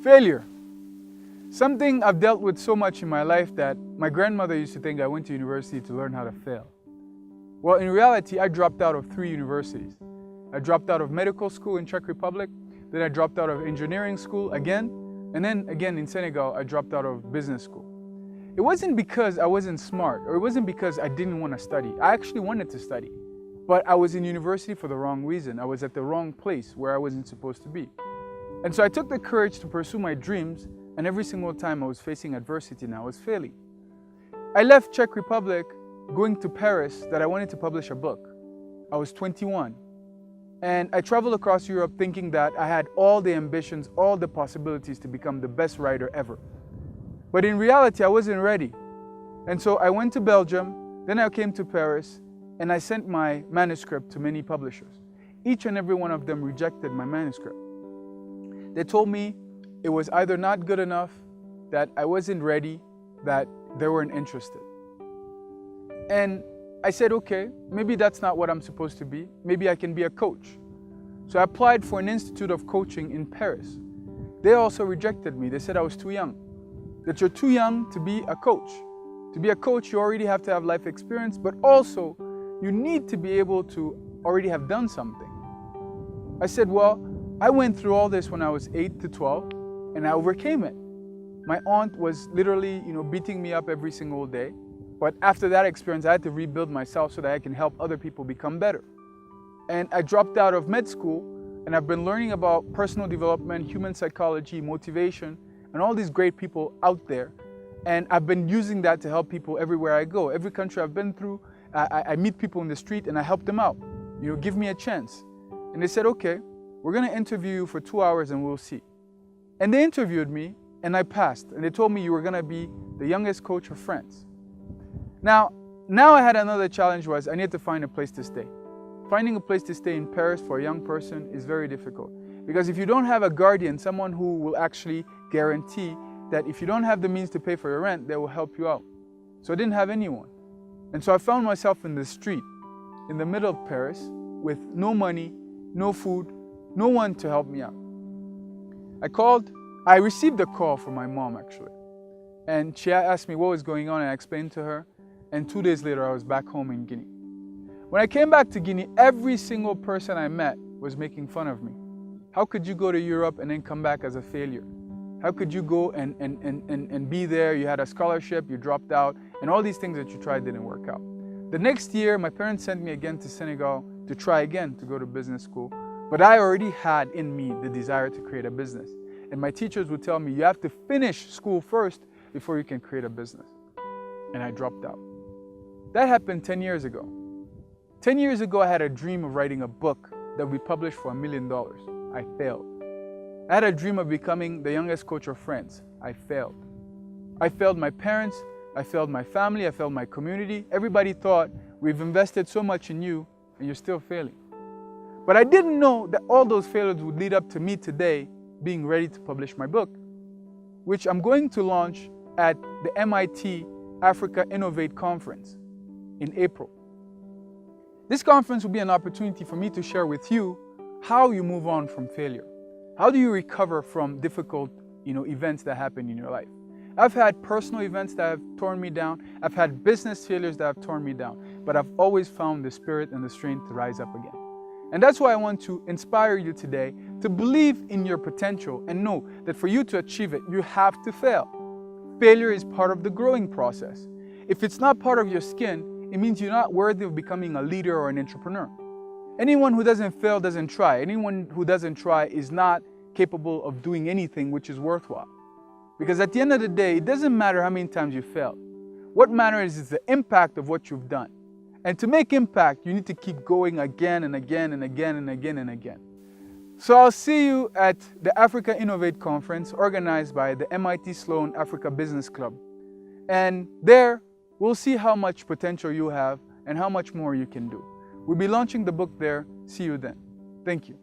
Failure. Something I've dealt with so much in my life that my grandmother used to think I went to university to learn how to fail. Well, in reality, I dropped out of 3 universities. I dropped out of medical school in Czech Republic, then I dropped out of engineering school again, and then again in Senegal, I dropped out of business school. It wasn't because I wasn't smart, or it wasn't because I didn't want to study. I actually wanted to study, but I was in university for the wrong reason. I was at the wrong place where I wasn't supposed to be. And so I took the courage to pursue my dreams, and every single time I was facing adversity and I was failing. I left Czech Republic going to Paris that I wanted to publish a book. I was 21. And I traveled across Europe thinking that I had all the ambitions, all the possibilities to become the best writer ever. But in reality, I wasn't ready. And so I went to Belgium, then I came to Paris, and I sent my manuscript to many publishers. Each and every one of them rejected my manuscript. They told me it was either not good enough, that I wasn't ready, that they weren't interested. And I said, okay, maybe that's not what I'm supposed to be. Maybe I can be a coach. So I applied for an institute of coaching in Paris. They also rejected me. They said I was too young, that you're too young to be a coach. To be a coach, you already have to have life experience, but also you need to be able to already have done something. I said, well, I went through all this when I was 8 to 12, and I overcame it. My aunt was literally, beating me up every single day. But after that experience, I had to rebuild myself so that I can help other people become better. And I dropped out of med school, and I've been learning about personal development, human psychology, motivation, and all these great people out there. And I've been using that to help people everywhere I go. Every country I've been through, I meet people in the street and I help them out. Give me a chance. And they said, okay, we're going to interview you for 2 hours and we'll see. And they interviewed me and I passed. And they told me you were going to be the youngest coach of France. Now I had another challenge was I needed to find a place to stay. Finding a place to stay in Paris for a young person is very difficult. Because if you don't have a guardian, someone who will actually guarantee that if you don't have the means to pay for your rent, they will help you out. So I didn't have anyone. And so I found myself in the street, in the middle of Paris, with no money, no food, no one to help me out. I received a call from my mom actually. And she asked me what was going on and I explained to her. And 2 days later, I was back home in Guinea. When I came back to Guinea, every single person I met was making fun of me. How could you go to Europe and then come back as a failure? How could you go and be there? You had a scholarship, you dropped out, and all these things that you tried didn't work out. The next year, my parents sent me again to Senegal to try again to go to business school. But I already had in me the desire to create a business. And my teachers would tell me, you have to finish school first before you can create a business. And I dropped out. That happened 10 years ago. 10 years ago, I had a dream of writing a book that we published for $1 million. I failed. I had a dream of becoming the youngest coach of France. I failed. I failed my parents. I failed my family. I failed my community. Everybody thought, we've invested so much in you, and you're still failing. But I didn't know that all those failures would lead up to me today being ready to publish my book, which I'm going to launch at the MIT Africa Innovate conference in April. This conference will be an opportunity for me to share with you how you move on from failure. How do you recover from difficult, events that happen in your life? I've had personal events that have torn me down. I've had business failures that have torn me down, but I've always found the spirit and the strength to rise up again. And that's why I want to inspire you today to believe in your potential and know that for you to achieve it, you have to fail. Failure is part of the growing process. If it's not part of your skin, it means you're not worthy of becoming a leader or an entrepreneur. Anyone who doesn't fail doesn't try. Anyone who doesn't try is not capable of doing anything which is worthwhile. Because at the end of the day, it doesn't matter how many times you fail. What matters is the impact of what you've done. And to make impact, you need to keep going again and again and again and again and again. So I'll see you at the Africa Innovate conference organized by the MIT Sloan Africa Business Club. And there, we'll see how much potential you have and how much more you can do. We'll be launching the book there. See you then. Thank you.